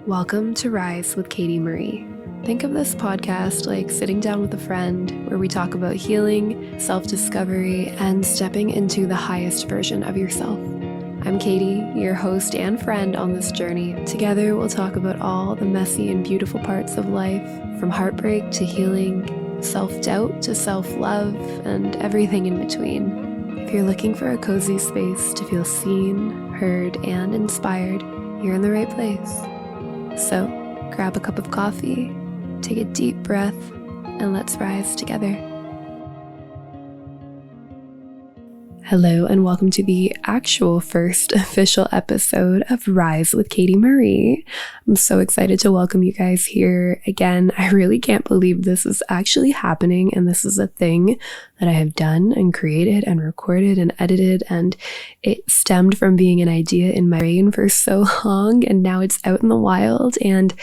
Welcome to Rise with Katie Marie. Think of this podcast like sitting down with a friend where we talk about healing, self-discovery, and stepping into the highest version of yourself. I'm Katie, your host and friend on this journey. Together, we'll talk about all the messy and beautiful parts of life, from heartbreak to healing, self-doubt to self-love, and everything in between. If you're looking for a cozy space to feel seen, heard, and inspired, you're in the right place. So, grab a cup of coffee, take a deep breath, and let's rise together. Hello, and welcome to the actual first official episode of Rise with Katie Marie. I'm so excited to welcome you guys here again. I really can't believe this is actually happening, and this is a thing that I have done and created and recorded and edited, and it stemmed from being an idea in my brain for so long, and now it's out in the wild, and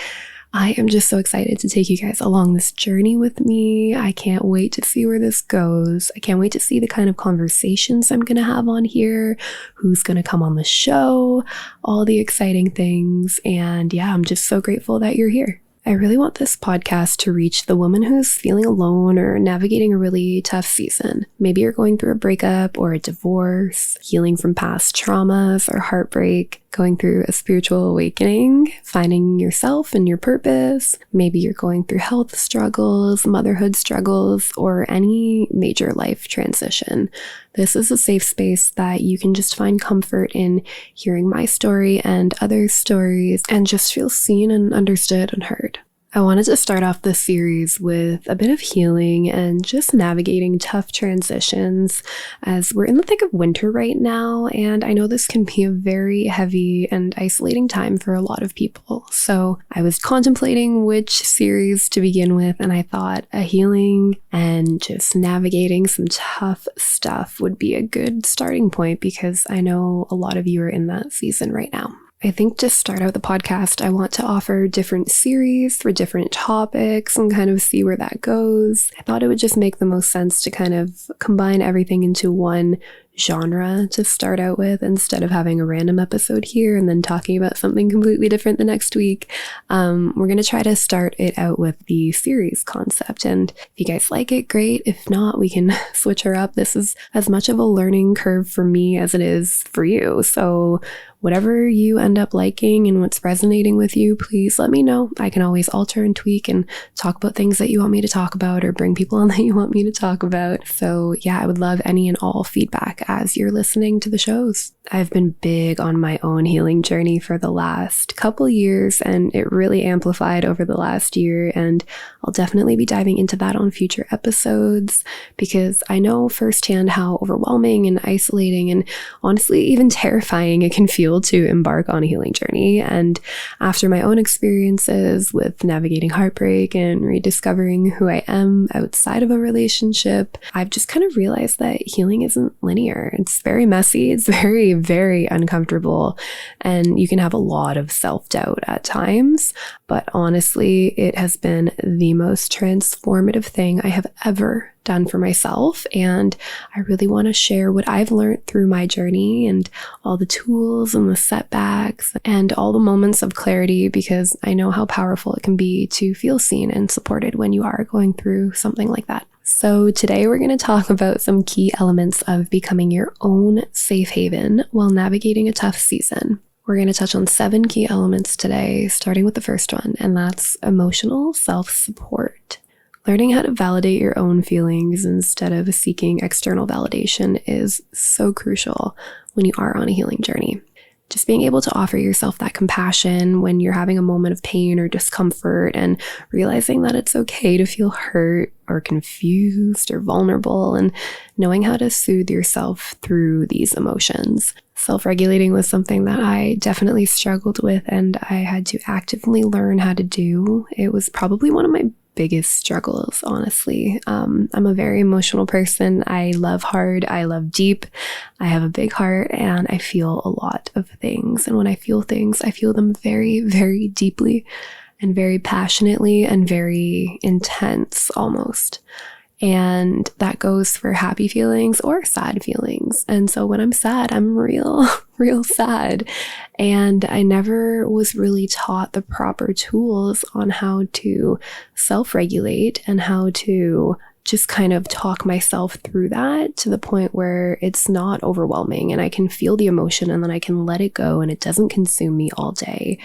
I am just so excited to take you guys along this journey with me. I can't wait to see where this goes. I can't wait to see the kind of conversations I'm going to have on here, who's going to come on the show, all the exciting things. And yeah, I'm just so grateful that you're here. I really want this podcast to reach the woman who's feeling alone or navigating a really tough season. Maybe you're going through a breakup or a divorce, healing from past traumas or heartbreak, going through a spiritual awakening, finding yourself and your purpose. Maybe you're going through health struggles, motherhood struggles, or any major life transition. This is a safe space that you can just find comfort in hearing my story and others' stories and just feel seen and understood and heard. I wanted to start off this series with a bit of healing and just navigating tough transitions as we're in the thick of winter right now, and I know this can be a very heavy and isolating time for a lot of people. So I was contemplating which series to begin with, and I thought a healing and just navigating some tough stuff would be a good starting point because I know a lot of you are in that season right now. I think to start out the podcast, I want to offer different series for different topics and kind of see where that goes. I thought it would just make the most sense to kind of combine everything into one genre to start out with instead of having a random episode here and then talking about something completely different the next week. We're going to try to start it out with the series concept, and if you guys like it, great. If not, we can switch her up. This is as much of a learning curve for me as it is for you, so whatever you end up liking and what's resonating with you, please let me know. I can always alter and tweak and talk about things that you want me to talk about or bring people on that you want me to talk about. So yeah, I would love any and all feedback as you're listening to the shows. I've been big on my own healing journey for the last couple years, and it really amplified over the last year, and I'll definitely be diving into that on future episodes because I know firsthand how overwhelming and isolating and honestly even terrifying it can feel to embark on a healing journey. And after my own experiences with navigating heartbreak and rediscovering who I am outside of a relationship, I've just kind of realized that healing isn't linear. It's very messy. It's very uncomfortable, and you can have a lot of self-doubt at times, but honestly, it has been the most transformative thing I have ever done for myself, and I really want to share what I've learned through my journey and all the tools and the setbacks and all the moments of clarity, because I know how powerful it can be to feel seen and supported when you are going through something like that. So today we're going to talk about some key elements of becoming your own safe haven while navigating a tough season. We're going to touch on 7 key elements today, starting with the first one, and that's emotional self-support. Learning how to validate your own feelings instead of seeking external validation is so crucial when you are on a healing journey. Just being able to offer yourself that compassion when you're having a moment of pain or discomfort, and realizing that it's okay to feel hurt or confused or vulnerable, and knowing how to soothe yourself through these emotions. Self-regulating was something that I definitely struggled with, and I had to actively learn how to do. It was probably one of my biggest struggles, honestly. I'm a very emotional person. I love hard. I love deep. I have a big heart, and I feel a lot of things. And when I feel things, I feel them very, very deeply and very passionately and very intense almost. And that goes for happy feelings or sad feelings. And so when I'm sad, I'm real sad. And I never was really taught the proper tools on how to self-regulate and how to just kind of talk myself through that to the point where it's not overwhelming and I can feel the emotion and then I can let it go and it doesn't consume me all day.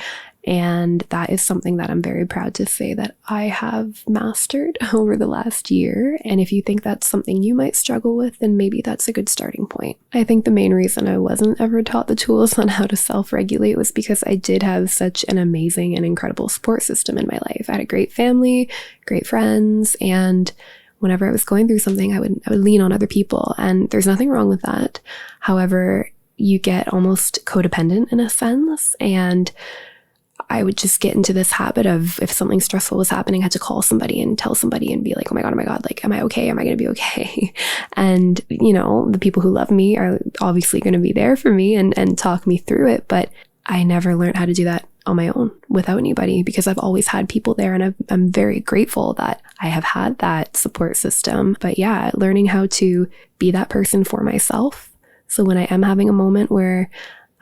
And that is something that I'm very proud to say that I have mastered over the last year. And if you think that's something you might struggle with, then maybe that's a good starting point. I think the main reason I wasn't ever taught the tools on how to self-regulate was because I did have such an amazing and incredible support system in my life. I had a great family, great friends, and whenever I was going through something, I would lean on other people, and there's nothing wrong with that. However, you get almost codependent in a sense, and I would just get into this habit of if something stressful was happening, I had to call somebody and tell somebody and be like, oh my God, like, am I okay? Am I going to be okay? And, the people who love me are obviously going to be there for me and talk me through it. But I never learned how to do that on my own without anybody because I've always had people there. And I'm very grateful that I have had that support system. But yeah, learning how to be that person for myself. So when I am having a moment where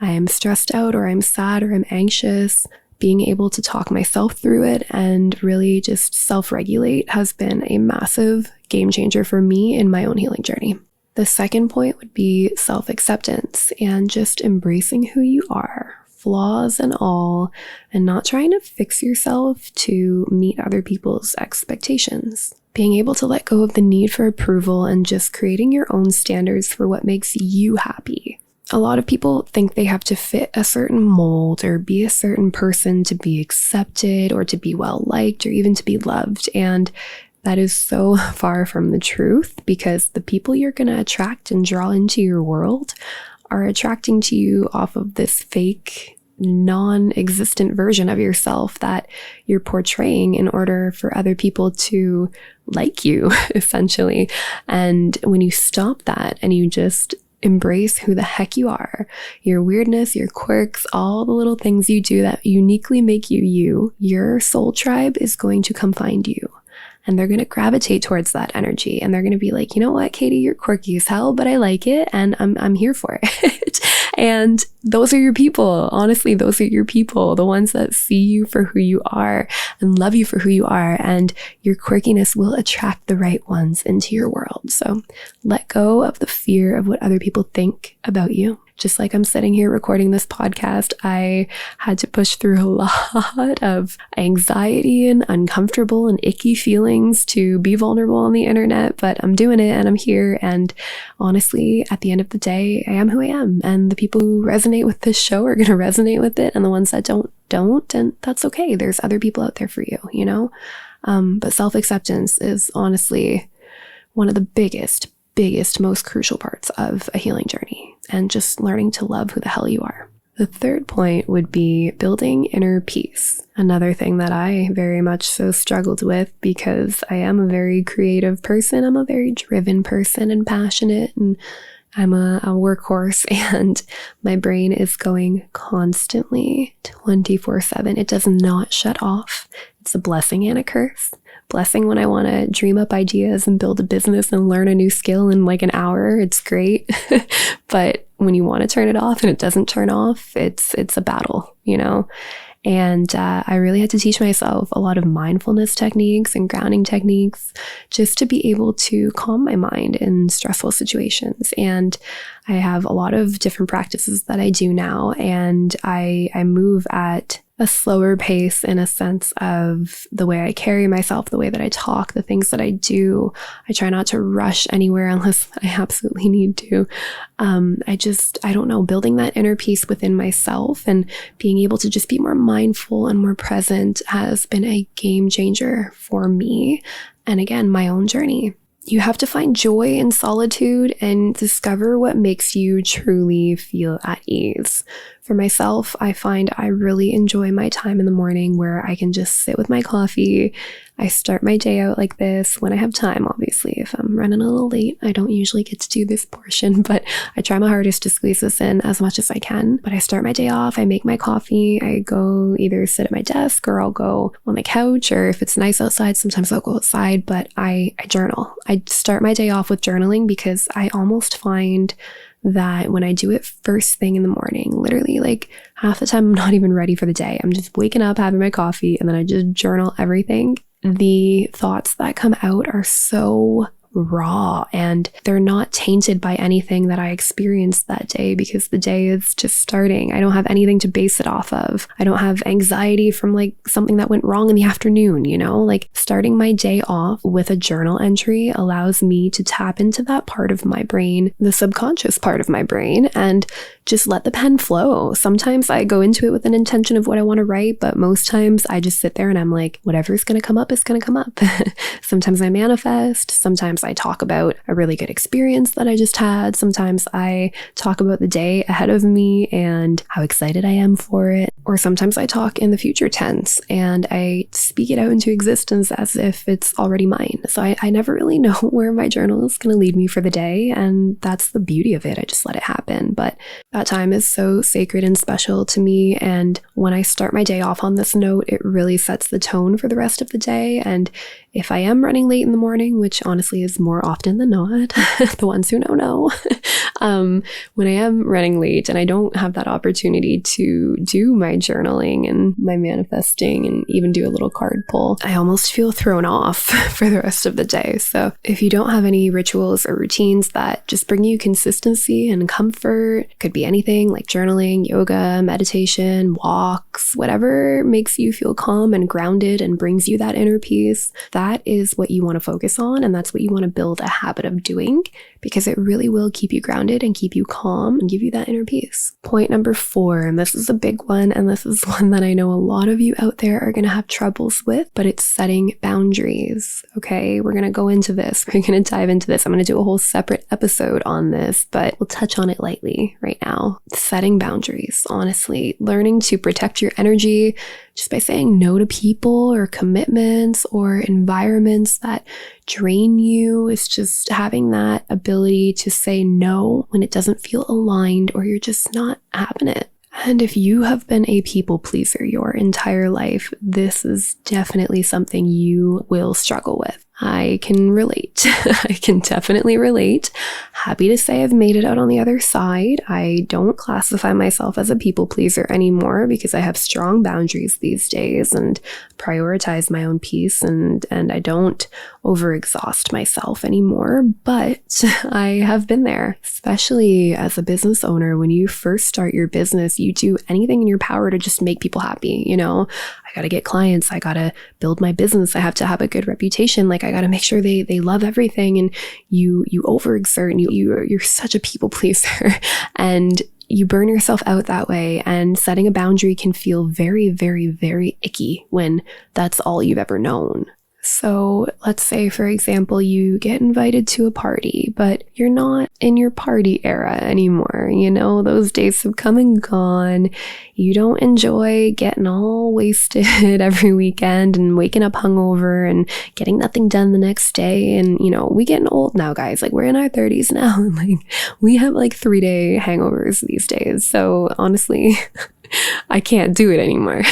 I am stressed out or I'm sad or I'm anxious, being able to talk myself through it and really just self-regulate has been a massive game changer for me in my own healing journey. The second point would be self-acceptance and just embracing who you are, flaws and all, and not trying to fix yourself to meet other people's expectations. Being able to let go of the need for approval and just creating your own standards for what makes you happy. A lot of people think they have to fit a certain mold or be a certain person to be accepted or to be well liked or even to be loved. And that is so far from the truth because the people you're going to attract and draw into your world are attracting to you off of this fake, non-existent version of yourself that you're portraying in order for other people to like you, essentially. And when you stop that and you just embrace who the heck you are, your weirdness, your quirks, all the little things you do that uniquely make you you, your soul tribe is going to come find you. And they're going to gravitate towards that energy. And they're going to be like, you know what, Katie, you're quirky as hell, but I like it. And I'm here for it. And those are your people. Honestly, those are your people, the ones that see you for who you are and love you for who you are. And your quirkiness will attract the right ones into your world. So let go of the fear of what other people think about you. Just like I'm sitting here recording this podcast, I had to push through a lot of anxiety and uncomfortable and icky feelings to be vulnerable on the internet, but I'm doing it and I'm here. And honestly, at the end of the day, I am who I am. And the people who resonate with this show are going to resonate with it. And the ones that don't. And that's okay. There's other people out there for you, But self-acceptance is honestly one of the biggest, most crucial parts of a healing journey and just learning to love who the hell you are. The third point would be building inner peace. Another thing that I very much so struggled with because I am a very creative person. I'm a very driven person and passionate, and I'm a workhorse, and my brain is going constantly 24/7. It does not shut off. It's a blessing and a curse. Blessing when I want to dream up ideas and build a business and learn a new skill in like an hour. It's great. But when you want to turn it off and it doesn't turn off, it's a battle, And I really had to teach myself a lot of mindfulness techniques and grounding techniques just to be able to calm my mind in stressful situations. And I have a lot of different practices that I do now, and I move at a slower pace in a sense of the way I carry myself, the way that I talk, the things that I do. I try not to rush anywhere unless I absolutely need to. I don't know, building that inner peace within myself and being able to just be more mindful and more present has been a game changer for me. And again, my own journey. You have to find joy in solitude and discover what makes you truly feel at ease. For myself, I find I really enjoy my time in the morning where I can just sit with my coffee, I start my day out like this when I have time, obviously. If I'm running a little late, I don't usually get to do this portion, but I try my hardest to squeeze this in as much as I can. But I start my day off, I make my coffee, I go either sit at my desk or I'll go on the couch, or if it's nice outside, sometimes I'll go outside, but I journal. I start my day off with journaling because I almost find that when I do it first thing in the morning, literally like half the time I'm not even ready for the day. I'm just waking up, having my coffee, and then I just journal everything. The thoughts that come out are so raw and they're not tainted by anything that I experienced that day because the day is just starting. I don't have anything to base it off of. I don't have anxiety from like something that went wrong in the afternoon, you know? Like starting my day off with a journal entry allows me to tap into that part of my brain, the subconscious part of my brain, and just let the pen flow. Sometimes I go into it with an intention of what I want to write, but most times I just sit there and I'm like, whatever's going to come up is going to come up. Sometimes I manifest. Sometimes I talk about a really good experience that I just had. Sometimes I talk about the day ahead of me and how excited I am for it. Or sometimes I talk in the future tense and I speak it out into existence as if it's already mine. So I never really know where my journal is going to lead me for the day. And that's the beauty of it. I just let it happen. But that time is so sacred and special to me. And when I start my day off on this note, it really sets the tone for the rest of the day. And if I am running late in the morning, which honestly is more often than not, the ones who know, when I am running late and I don't have that opportunity to do my journaling and my manifesting and even do a little card pull, I almost feel thrown off for the rest of the day. So if you don't have any rituals or routines that just bring you consistency and comfort, could be anything like journaling, yoga, meditation, walks, whatever makes you feel calm and grounded and brings you that inner peace, that is what you want to focus on. And that's what you want to build a habit of doing, because it really will keep you grounded and keep you calm and give you that inner peace. Point number 4, and this is a big one, and this is one that I know a lot of you out there are going to have troubles with, but it's setting boundaries. Okay, we're going to go into this. We're going to dive into this. I'm going to do a whole separate episode on this, but we'll touch on it lightly right now. Setting boundaries, honestly, learning to protect your energy just by saying no to people or commitments or environments that drain you. Is just having that ability to say no when it doesn't feel aligned or you're just not having it. And if you have been a people pleaser your entire life, this is definitely something you will struggle with. I can relate. I can definitely relate. Happy to say I've made it out on the other side. I don't classify myself as a people pleaser anymore because I have strong boundaries these days and prioritize my own peace, and I don't overexhaust myself anymore. But I have been there, especially as a business owner. When you first start your business, you do anything in your power to just make people happy. You know, I got to get clients. I got to build my business. I have to have a good reputation. Like I got to make sure they love everything, and you overexert and you're such a people pleaser and you burn yourself out that way. And setting a boundary can feel very, very, very icky when that's all you've ever known. So let's say, for example, you get invited to a party, but you're not in your party era anymore. You know, those days have come and gone. You don't enjoy getting all wasted every weekend and waking up hungover and getting nothing done the next day. And, you know, we getting old now, guys. Like we're in our 30s now. And like we have like 3-day hangovers these days. So honestly, I can't do it anymore.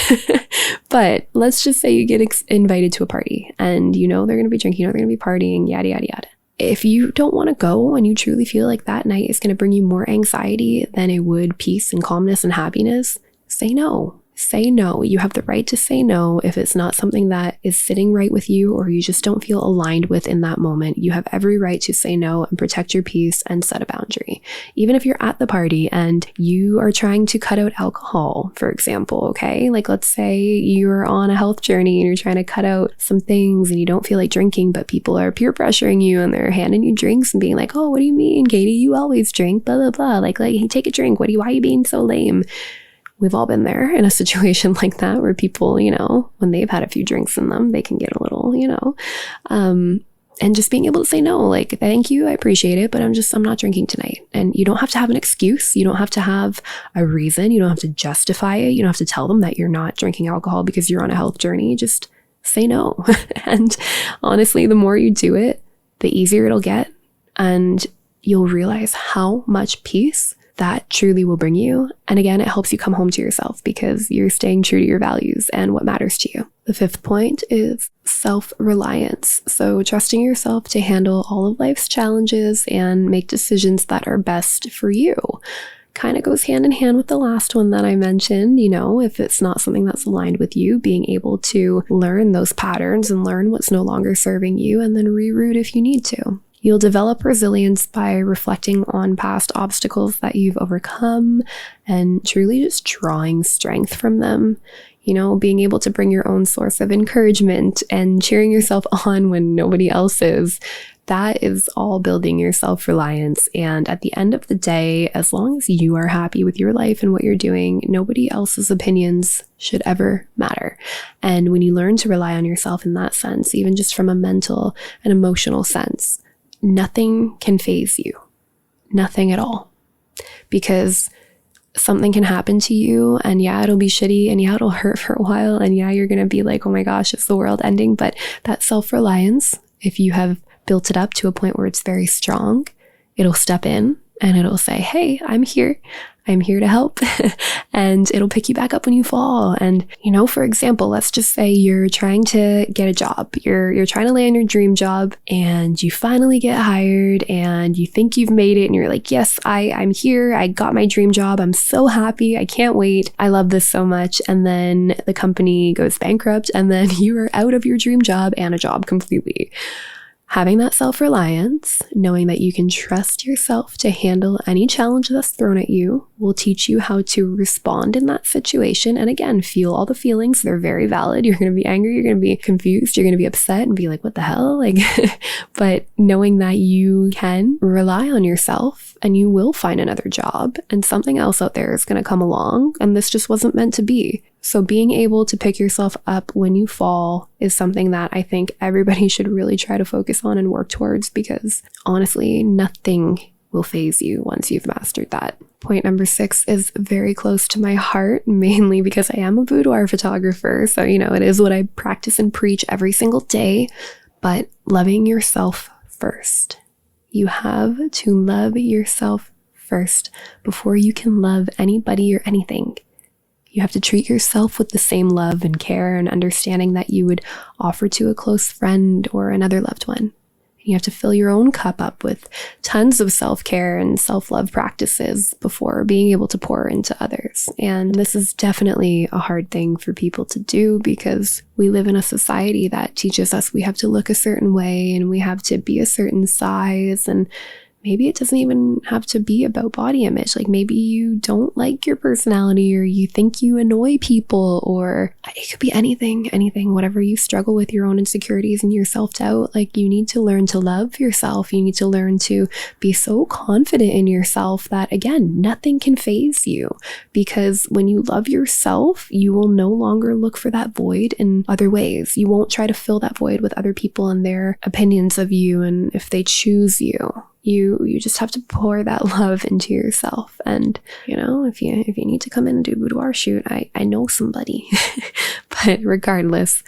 But let's just say you get invited to a party and you know they're going to be drinking, you know they're going to be partying, yada, yada, yada. If you don't want to go and you truly feel like that night is going to bring you more anxiety than it would peace and calmness and happiness, say no. Say no. You have the right to say no if it's not something that is sitting right with you or you just don't feel aligned with in that moment. You have every right to say no and protect your peace and set a boundary. Even if you're at the party and you are trying to cut out alcohol, for example, okay? Like let's say you're on a health journey and you're trying to cut out some things and you don't feel like drinking, but people are peer pressuring you and they're handing you drinks and being like, oh, what do you mean, Katie? You always drink, blah, blah, blah. Like, hey, take a drink. Why are you being so lame? We've all been there in a situation like that where people, you know, when they've had a few drinks in them, they can get a little, you know, and just being able to say no, like, thank you, I appreciate it, but I'm not drinking tonight. And you don't have to have an excuse. You don't have to have a reason. You don't have to justify it. You don't have to tell them that you're not drinking alcohol because you're on a health journey. Just say no. And honestly, the more you do it, the easier it'll get. And you'll realize how much peace that truly will bring you. And again, it helps you come home to yourself because you're staying true to your values and what matters to you. The fifth point is self-reliance. So trusting yourself to handle all of life's challenges and make decisions that are best for you. Kind of goes hand in hand with the last one that I mentioned. If it's not something that's aligned with you, being able to learn those patterns and learn what's no longer serving you and then reroute if you need to. You'll develop resilience by reflecting on past obstacles that you've overcome and truly just drawing strength from them. Being able to bring your own source of encouragement and cheering yourself on when nobody else is. That is all building your self-reliance. And at the end of the day, as long as you are happy with your life and what you're doing, nobody else's opinions should ever matter. And when you learn to rely on yourself in that sense, even just from a mental and emotional sense, nothing can faze you. Nothing at all. Because something can happen to you and yeah, it'll be shitty and yeah, it'll hurt for a while and yeah, you're going to be like, oh my gosh, it's the world ending. But that self-reliance, if you have built it up to a point where it's very strong, it'll step in and it'll say, hey, I'm here to help. And it'll pick you back up when you fall. And, for example, let's just say you're trying to get a job. You're trying to land your dream job and you finally get hired and you think you've made it and you're like, yes, I'm here. I got my dream job. I'm so happy. I can't wait. I love this so much. And then the company goes bankrupt and then you are out of your dream job and a job completely. Having that self-reliance, knowing that you can trust yourself to handle any challenge that's thrown at you, will teach you how to respond in that situation. And again, feel all the feelings. They're very valid. You're going to be angry. You're going to be confused. You're going to be upset and be like, what the hell? But knowing that you can rely on yourself and you will find another job and something else out there is going to come along and this just wasn't meant to be. So being able to pick yourself up when you fall is something that I think everybody should really try to focus on and work towards, because honestly, nothing will faze you once you've mastered that. Point number 6 is very close to my heart, mainly because I am a boudoir photographer. So, it is what I practice and preach every single day, but loving yourself first. You have to love yourself first before you can love anybody or anything. You have to treat yourself with the same love and care and understanding that you would offer to a close friend or another loved one. You have to fill your own cup up with tons of self-care and self-love practices before being able to pour into others. And this is definitely a hard thing for people to do because we live in a society that teaches us we have to look a certain way and we have to be a certain size, and maybe it doesn't even have to be about body image. Like maybe you don't like your personality or you think you annoy people, or it could be anything, whatever you struggle with, your own insecurities and your self-doubt. Like you need to learn to love yourself. You need to learn to be so confident in yourself that, again, nothing can faze you, because when you love yourself, you will no longer look for that void in other ways. You won't try to fill that void with other people and their opinions of you and if they choose you. You just have to pour that love into yourself. And, if you need to come in and do a boudoir shoot, I know somebody. But regardless,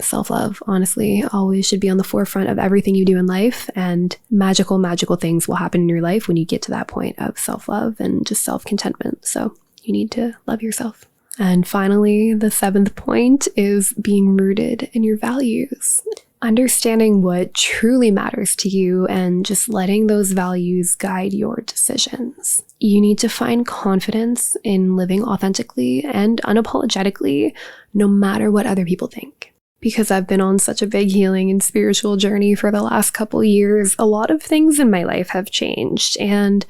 self-love, honestly, always should be on the forefront of everything you do in life. And magical things will happen in your life when you get to that point of self-love and just self-contentment. So you need to love yourself. And finally, the 7th point is being rooted in your values. Understanding what truly matters to you and just letting those values guide your decisions. You need to find confidence in living authentically and unapologetically, no matter what other people think. Because I've been on such a big healing and spiritual journey for the last couple years, a lot of things in my life have changed. And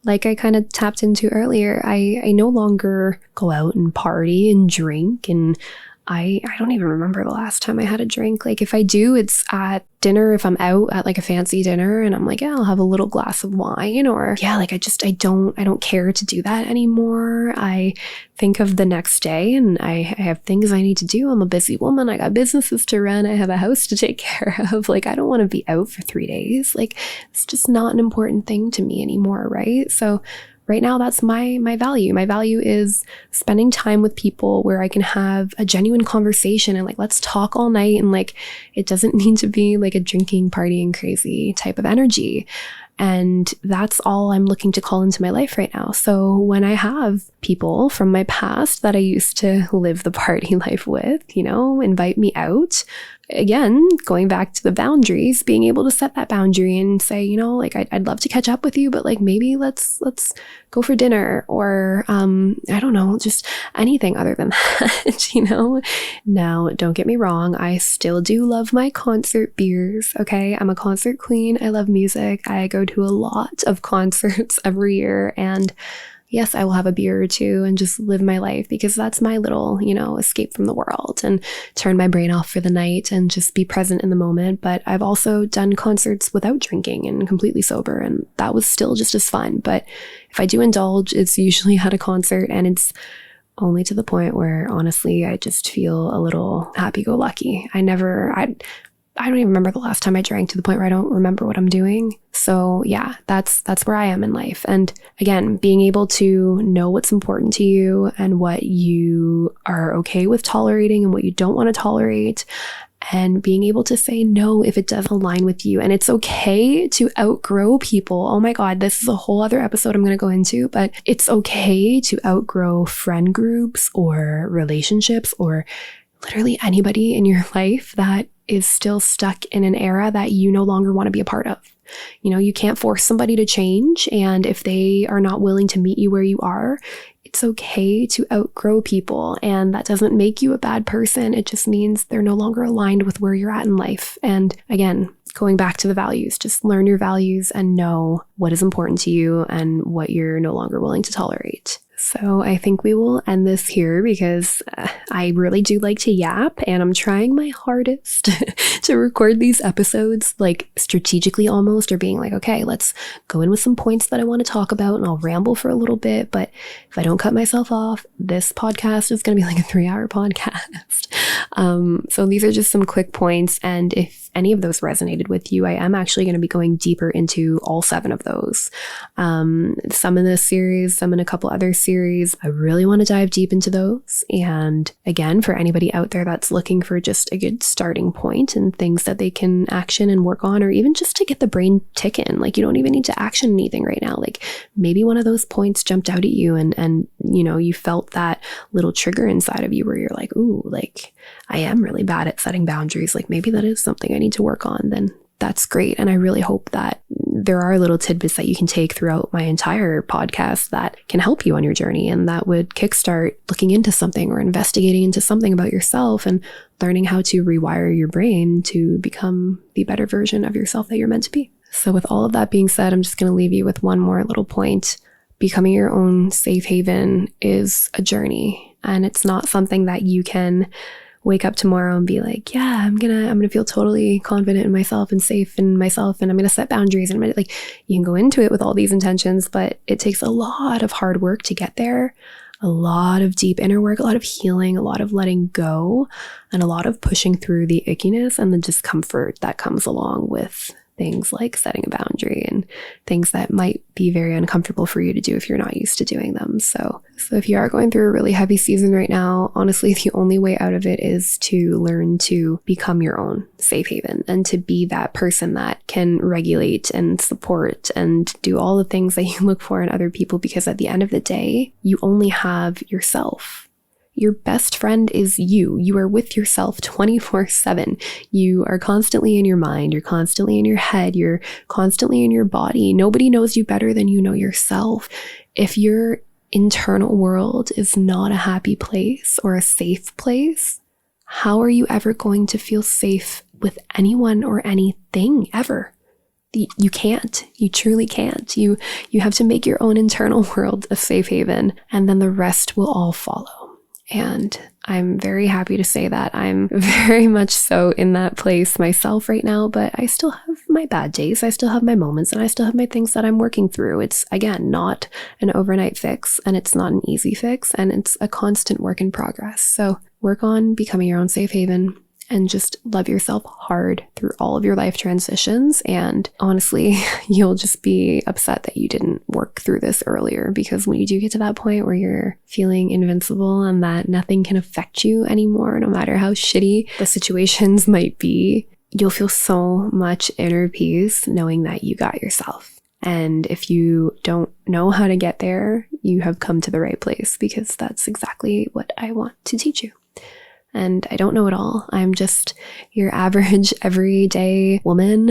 like I kind of tapped into earlier, I no longer go out and party and drink, and I don't even remember the last time I had a drink. Like if I do, it's at dinner, if I'm out at like a fancy dinner and I'm like, yeah, I'll have a little glass of wine, or yeah, like I don't care to do that anymore. I think of the next day and I have things I need to do. I'm a busy woman. I got businesses to run. I have a house to take care of. Like I don't want to be out for 3 days. Like it's just not an important thing to me anymore, right? So right now, that's my value. My value is spending time with people where I can have a genuine conversation and like, let's talk all night. And like, it doesn't need to be like a drinking, partying, crazy type of energy. And that's all I'm looking to call into my life right now. So when I have people from my past that I used to live the party life with, invite me out, again, going back to the boundaries, being able to set that boundary and say, like, I'd love to catch up with you, but like, maybe let's go for dinner, or, I don't know, just anything other than that, Now, don't get me wrong. I still do love my concert beers. Okay. I'm a concert queen. I love music. I go to a lot of concerts every year, and yes, I will have a beer or two and just live my life, because that's my little, escape from the world and turn my brain off for the night and just be present in the moment. But I've also done concerts without drinking and completely sober, and that was still just as fun. But if I do indulge, it's usually at a concert, and it's only to the point where honestly, I just feel a little happy-go-lucky. I don't even remember the last time I drank, to the point where I don't remember what I'm doing. So yeah, that's where I am in life. And again, being able to know what's important to you and what you are okay with tolerating and what you don't want to tolerate, and being able to say no if it doesn't align with you. And it's okay to outgrow people. Oh my God, this is a whole other episode I'm going to go into, but it's okay to outgrow friend groups or relationships or literally anybody in your life that is still stuck in an era that you no longer want to be a part of. You can't force somebody to change. And if they are not willing to meet you where you are, it's okay to outgrow people. And that doesn't make you a bad person. It just means they're no longer aligned with where you're at in life. And again, going back to the values, just learn your values and know what is important to you and what you're no longer willing to tolerate. So I think we will end this here, because I really do like to yap, and I'm trying my hardest to record these episodes like strategically almost, or being like, okay, let's go in with some points that I want to talk about, and I'll ramble for a little bit. But if I don't cut myself off, this podcast is going to be like a 3-hour podcast. So these are just some quick points. And if any of those resonated with you, I am actually going to be going deeper into all 7 of those. Some in this series, some in a couple other series. I really want to dive deep into those. And again, for anybody out there that's looking for just a good starting point and things that they can action and work on, or even just to get the brain ticking, like you don't even need to action anything right now. Like maybe one of those points jumped out at you and you felt that little trigger inside of you where you're like, ooh, like I am really bad at setting boundaries. Like maybe that is something I need to work on. Then that's great. And I really hope that there are little tidbits that you can take throughout my entire podcast that can help you on your journey, and that would kickstart looking into something or investigating into something about yourself and learning how to rewire your brain to become the better version of yourself that you're meant to be. So with all of that being said, I'm just going to leave you with one more little point. Becoming your own safe haven is a journey, and it's not something that you can wake up tomorrow and be like, yeah, I'm gonna feel totally confident in myself and safe in myself, and I'm gonna set boundaries. And like, you can go into it with all these intentions, but it takes a lot of hard work to get there, a lot of deep inner work, a lot of healing, a lot of letting go, and a lot of pushing through the ickiness and the discomfort that comes along with things like setting a boundary and things that might be very uncomfortable for you to do if you're not used to doing them. So if you are going through a really heavy season right now, honestly, the only way out of it is to learn to become your own safe haven and to be that person that can regulate and support and do all the things that you look for in other people, because at the end of the day, you only have yourself. Your best friend is you. You are with yourself 24/7. You are constantly in your mind. You're constantly in your head. You're constantly in your body. Nobody knows you better than you know yourself. If your internal world is not a happy place or a safe place, how are you ever going to feel safe with anyone or anything ever? You can't. You truly can't. You have to make your own internal world a safe haven, and then the rest will all follow. And I'm very happy to say that I'm very much so in that place myself right now, but I still have my bad days. I still have my moments, and I still have my things that I'm working through. It's, again, not an overnight fix, and it's not an easy fix, and it's a constant work in progress. So work on becoming your own safe haven and just love yourself hard through all of your life transitions. And honestly, you'll just be upset that you didn't work through this earlier, because when you do get to that point where you're feeling invincible and that nothing can affect you anymore, no matter how shitty the situations might be, you'll feel so much inner peace knowing that you got yourself. And if you don't know how to get there, you have come to the right place, because that's exactly what I want to teach you. And I don't know it all. I'm just your average, everyday woman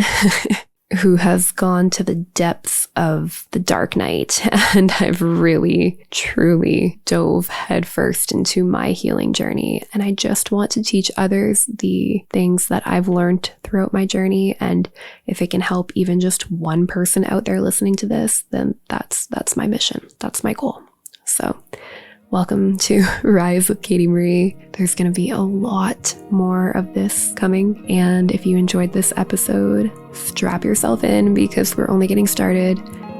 who has gone to the depths of the dark night. And I've really, truly dove headfirst into my healing journey. And I just want to teach others the things that I've learned throughout my journey. And if it can help even just one person out there listening to this, then that's my mission. That's my goal. So welcome to Rise with Katie Marie. There's going to be a lot more of this coming. And if you enjoyed this episode, strap yourself in, because we're only getting started.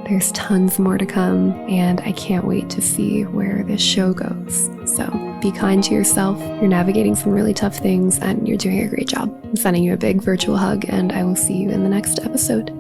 There's tons more to come, and I can't wait to see where this show goes. So be kind to yourself. You're navigating some really tough things, and you're doing a great job. I'm sending you a big virtual hug, and I will see you in the next episode.